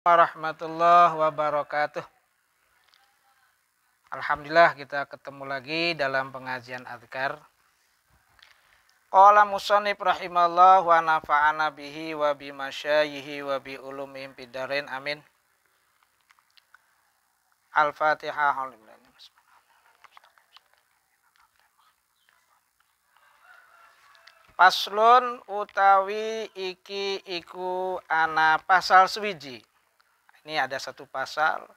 Warahmatullahi wabarakatuh. Alhamdulillah kita ketemu lagi dalam pengajian azkar. Qala musannif rahimallah wa nafa'ana bihi wa bi masyayikhi wa bi ulumihim fid dharain amin. Al-Fatihah. Paslun utawi iki iku ana pasal swiji. Ini ada satu pasal.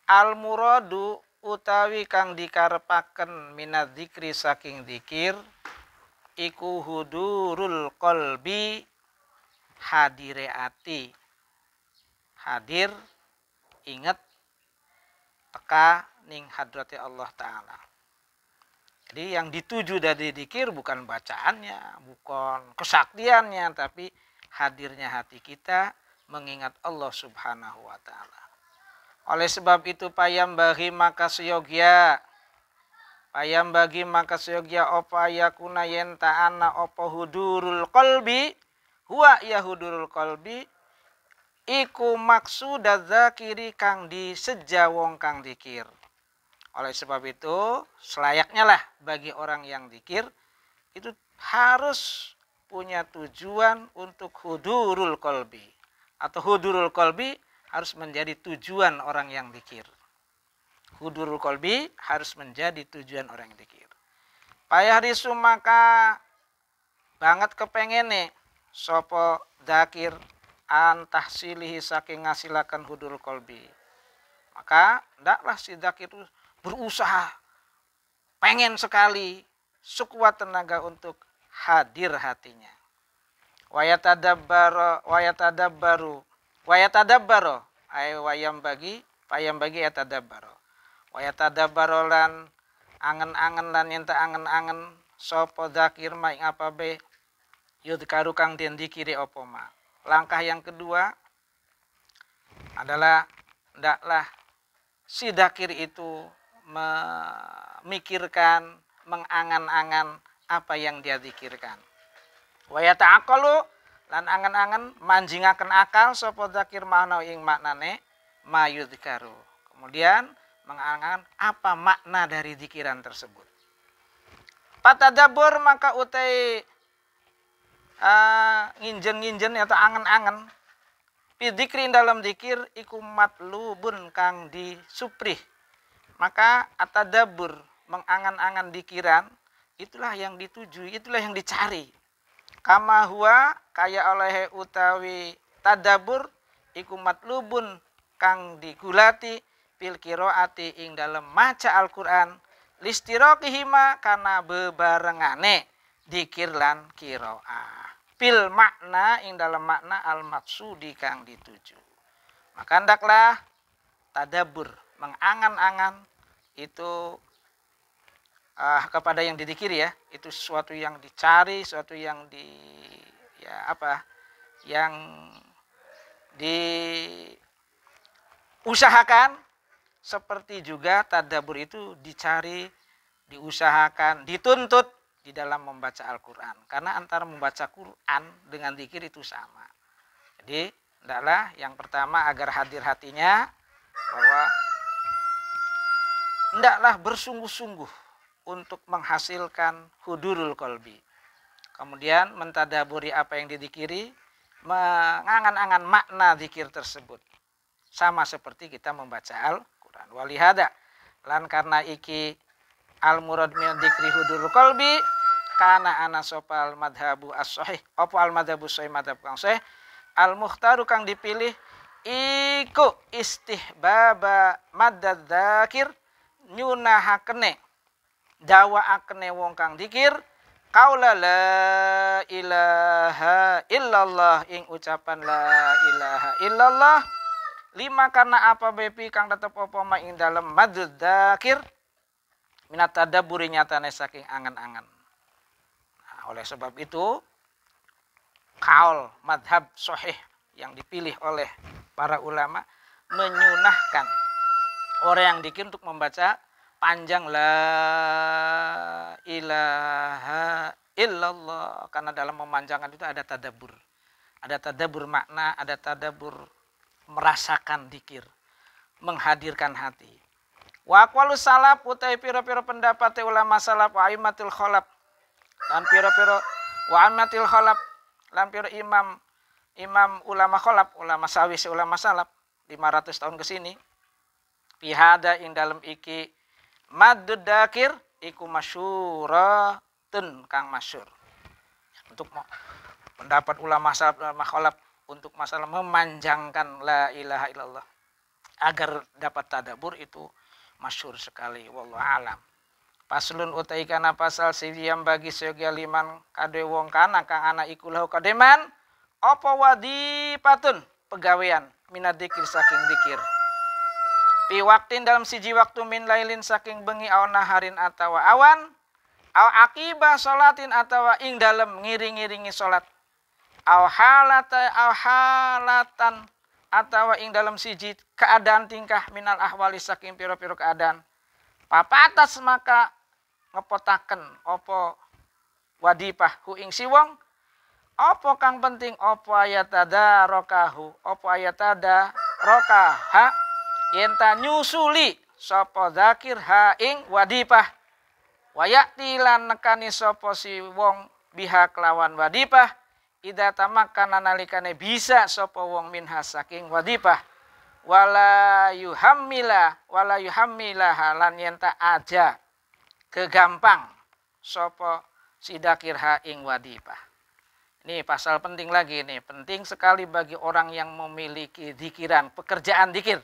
Al-muradu utawi kang dikarepaken minadz dzikri saking dzikir iku hudurul qalbi hadire ati. Hadir inget teka ning hadrati Allah Ta'ala. Jadi yang dituju dari dzikir bukan bacaannya, bukan kesaktiannya, tapi hadirnya hati kita mengingat Allah Subhanahu wa Ta'ala. Oleh sebab itu payam bagi maka seyogya opa yakuna yen ta'ana opa hudurul qalbi huwa ya hudurul qalbi iku maksudaz zakiri kang diseja wong kang dzikir. Oleh sebab itu selayaknya lah bagi orang yang dzikir itu harus punya tujuan untuk hudurul qalbi, atau hudurul qalbi harus menjadi tujuan orang yang dzikir. Hudurul qalbi harus menjadi tujuan orang yang dzikir. Payah risu maka banget kepengene sapa dzakir an tahsilihi saking ngasilakan hudurul qalbi. Maka ndaklah si dzakir itu berusaha pengen sekali sekuat tenaga untuk hadir hatinya. Wa yatadabbaru ay wayam bagi yatadabbaro. Wa yatadabbaro lan angen-angen lan yen ta angen-angen sapa dzakir ma ing apa be yudkaru kang den dikiri apa ma. Langkah yang kedua adalah ndaklah si dzakir itu memikirkan, mengangan-angan apa yang dia zikirkan. Wa yata'aqalu lan angan-angan manjingaken akal sapa dzakir makna ing maknane mayudzkaru. Kemudian mengangan apa makna dari zikiran tersebut. Patadabbur maka utai nginjen-nginjen atau angen-angen fi dzikri dalam zikir iku matlubun kang disuprih. Maka atadabbur mengangan-angan zikiran itulah yang dituju, itulah yang dicari. Kama huwa kaya oleh utawi tadabbur iku matlubun kang digulati fil qiraati ing dalam maca Al-Qur'an listiraqihima kana bebarengane dzikir lan qiraah. Fil makna ing dalam makna al-maksudi kang dituju. Maka hendaklah tadabbur mengangan-angan itu kepada yang didikiri ya, itu sesuatu yang dicari, sesuatu yang yang diusahakan, seperti juga tadabbur itu dicari, diusahakan, dituntut di dalam membaca Al-Qur'an. Karena antara membaca Quran dengan zikir itu sama. Jadi, hendaklah yang pertama agar hadir hatinya bahwa hendaklah bersungguh-sungguh untuk menghasilkan hudurul qalbi. Kemudian mentadaburi apa yang dizikiri, mengangan-angan makna zikir tersebut. Sama seperti kita membaca Al-Qur'an. Walihada lan karena iki al-murad min dzikri hudurul qalbi kana ana sopal madhabu as-sahih. Apa al-madhabu sahih madhab kang sahih? Al-mukhtaru kang dipilih iku istihbaba maddad dzakir nyunahakene dawaakene wong kang dzikir qaula la ilaha illallah ing ucapan la ilaha illallah lima karena apa bepi kang tetep apa ma ing dalem madzud dzakir minat tadabburi nyatane saking angan-angan. Nah, oleh sebab itu qaul madhab sahih yang dipilih oleh para ulama menyunahkan orang yang dzikir untuk membaca panjang la ilaha illallah, karena dalam memanjangkan itu ada tadabbur makna, ada tadabbur merasakan dikir, menghadirkan hati. Wa aqwalus salaf utai pira-pira pendapat ulama salaf wa aimatul khalaf dan pira-pira wa aimatul khalaf lan pira imam ulama khalaf, ulama sawis, ulama salaf 500 tahun ke sini. Pihada ing dalem iki maddud dakir iku masyuratun kang masyhur. Untuk pendapat ulama salaf, ulama khalaf untuk masalah memanjangkan la ilaha illallah agar dapat tadabbur itu masyhur sekali, wallahu alam. Paslun utai kana pasal siyam bagi sega liman kade wong kana kang ana iku lahu kademan apa wadipatun pegawean minadzikir saking zikir. Pi waktin dalam siji waktu min lailin saking bengi aw naharin atawa awan aw akibah salatin atawa ing dalem ngiring-ngiringi salat aw halatan atawa ing dalam siji keadaan tingkah minal ahwali saking piro-piro keadaan papatas maka ngepotaken opo wadipah ku ing siwong opo kang penting opo ayatada rokahu opo ayatada rokaha yenta nyusuli sopo zakir ha ing wadipah wayakti lan nekani sopo siwong biha kelawan wadipah ida tamakkana nalikane bisa sapa wong minha saking wadipah wala yuhammila halan yen tak aja kegampang sapa sidakir ha ing wadipah. Ini pasal penting lagi nih, penting sekali bagi orang yang memiliki zikiran, pekerjaan zikir.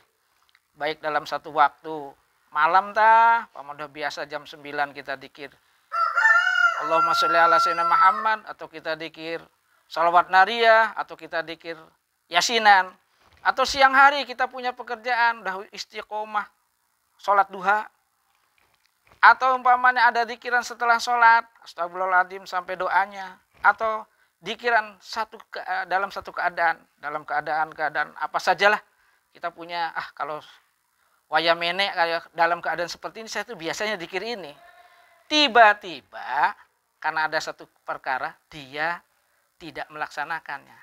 Baik dalam satu waktu malam pamodo biasa jam 9 kita zikir Allahumma sholli ala sayyidina Muhammad atau kita zikir salawat nariyah atau kita dzikir yasinan atau siang hari kita punya pekerjaan udah istiqomah salat duha atau umpamanya ada dzikiran setelah salat astagfirullahaladzim sampai doanya atau dzikiran dalam satu keadaan apa sajalah kita punya kalau wayamene kayak dalam keadaan seperti ini saya tuh biasanya dzikir ini tiba-tiba karena ada satu perkara dia tidak melaksanakannya.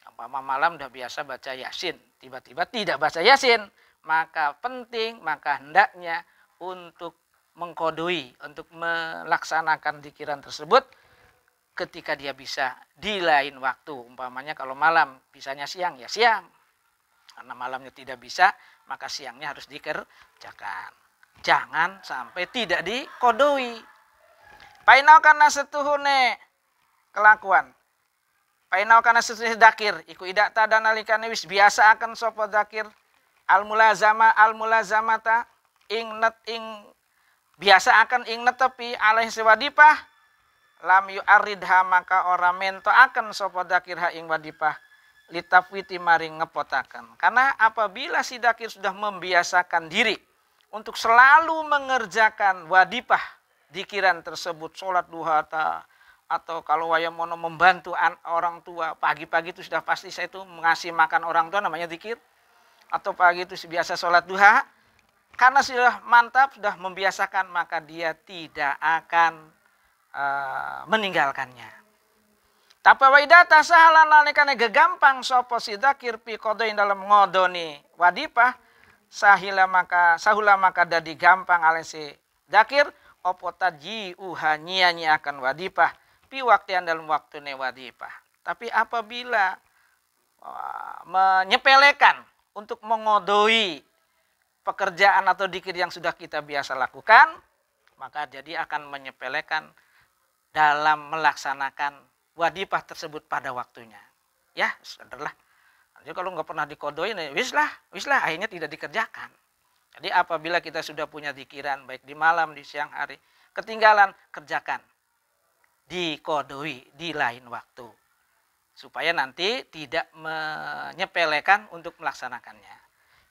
Umpama malam udah biasa baca yasin, tiba-tiba tidak baca yasin, maka penting, maka hendaknya untuk mengkodoi, untuk melaksanakan dzikiran tersebut ketika dia bisa di lain waktu. Umpamanya kalau malam bisanya siang, ya siang. Karena malamnya tidak bisa, maka siangnya harus dikerjakan. Jangan sampai tidak dikodoi. Painau karena setuhune kelakuan. Painau kana sesuai dakir iku idak tada nalikane wis biasa akan sapa dakir al mulazamata ing biasa akan ing netepi alaihi wadipah lam yu'aridha maka ora mento akan sapa dakir ha ing wadipah litafwiti maring ngepotaken. Karena apabila si dakir sudah membiasakan diri untuk selalu mengerjakan wadipah dikiran tersebut salat duha atau kalau wayamono membantu orang tua pagi-pagi itu sudah pasti saya itu mengasih makan orang tua namanya zikir atau pagi itu biasa sholat duha karena sudah mantap sudah membiasakan maka dia tidak akan meninggalkannya. Tapi waidata sahalan nalikane gegampang sapa si dzakir pi qadain dalam ngodoni wadipah sahula maka dadi gampang ale si dzakir opo tajiuha nyanyiakan wadipah pi waktian dalam waktu wadipah. Tapi apabila menyepelekan untuk mengodoi pekerjaan atau dzikir yang sudah kita biasa lakukan, maka jadi akan menyepelekan dalam melaksanakan wadipah tersebut pada waktunya. Ya, sadarlah. Jadi kalau nggak pernah dikodoi, wislah, akhirnya tidak dikerjakan. Jadi apabila kita sudah punya dzikiran baik di malam, di siang hari, ketinggalan, kerjakan. Dikodoi di lain waktu supaya nanti tidak menyepelekan untuk melaksanakannya.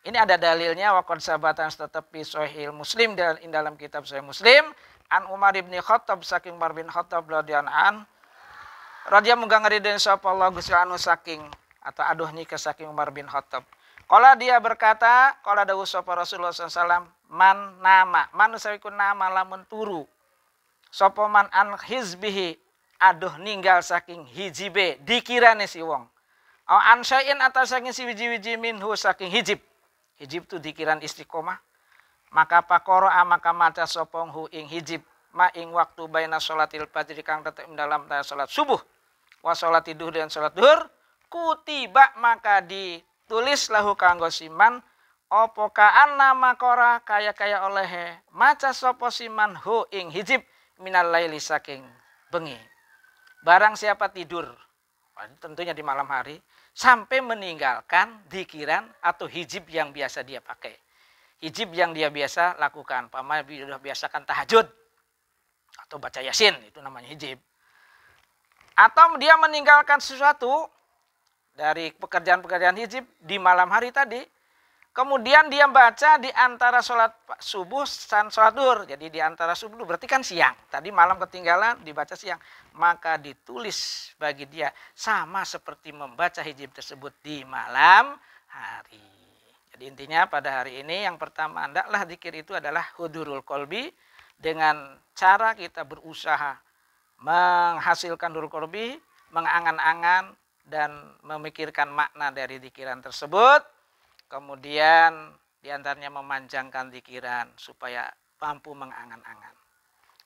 Ini ada dalilnya waqad sabatan tetapi sahih Muslim dalam kitab Sahih Muslim an Umar bin Khattab saking Umar bin Khattab radhiyallahu an radhiya muga ngridin sapa Allah Gusti anu saking atau aduh nika saking Umar bin Khattab. Kala dia berkata, kala dawuh sapa Rasulullah sallallahu alaihi wasallam man usawiku nama lamun turu sapa man an hizbihi aduh ninggal saking hijibe dikirane si wong Au ansyain atas saking si wiji-wiji minhu saking hijib. Hijib itu dikiran istiqomah. Maka pakoroa maka maca sopong hu ing hijib. Ma ing waktu baina sholatil fajri kang tetep dalam salat subuh. Wa sholati duhur dan salat duhur. Kutiba maka ditulis lahu kanggo siman. Opo kaan nama kora kaya oleh maca sopo siman hu ing hijib. Minal laili saking bengi. Barang siapa tidur. Tentunya di malam hari. Sampai meninggalkan dikiran atau hijib yang biasa dia pakai. Hijib yang dia biasa lakukan. Paman sudah biasakan tahajud. Atau baca yasin. Itu namanya hijib. Atau dia meninggalkan sesuatu. Dari pekerjaan-pekerjaan hijib di malam hari tadi. Kemudian dia baca di antara sholat subuh dan sholat duhur. Jadi di antara subuh berarti kan siang. Tadi malam ketinggalan dibaca siang. Maka ditulis bagi dia sama seperti membaca hijib tersebut di malam hari. Jadi intinya pada hari ini yang pertama hendaklah zikir itu adalah hudurul qalbi. Dengan cara kita berusaha menghasilkan hudurul qalbi, mengangan-angan dan memikirkan makna dari zikiran tersebut. Kemudian diantaranya memanjangkan zikiran supaya mampu mengangan-angan.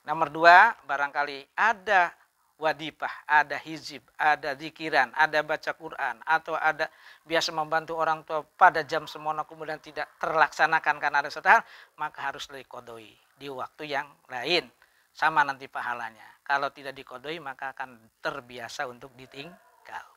Nomor 2, barangkali ada wadipah, ada hizib, ada zikiran, ada baca Quran, atau ada biasa membantu orang tua pada jam semono kemudian tidak terlaksanakan karena ada sesuatu hal, maka harus dikodoi di waktu yang lain. Sama nanti pahalanya. Kalau tidak dikodoi maka akan terbiasa untuk ditinggalkan.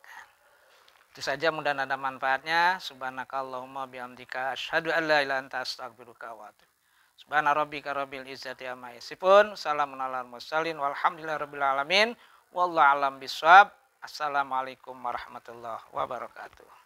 Itu saja, mudah-mudahan ada manfaatnya. Subhanakallahumma bihamdika asyhadu an la ilaha illa anta astaghfiruka wa atubu. Subhana rabbika rabbil izzati amma yasifun. Salamun alal mursalin walhamdulillahirabbil alamin. Wallahu a'lam bishawab. Assalamualaikum warahmatullahi wabarakatuh.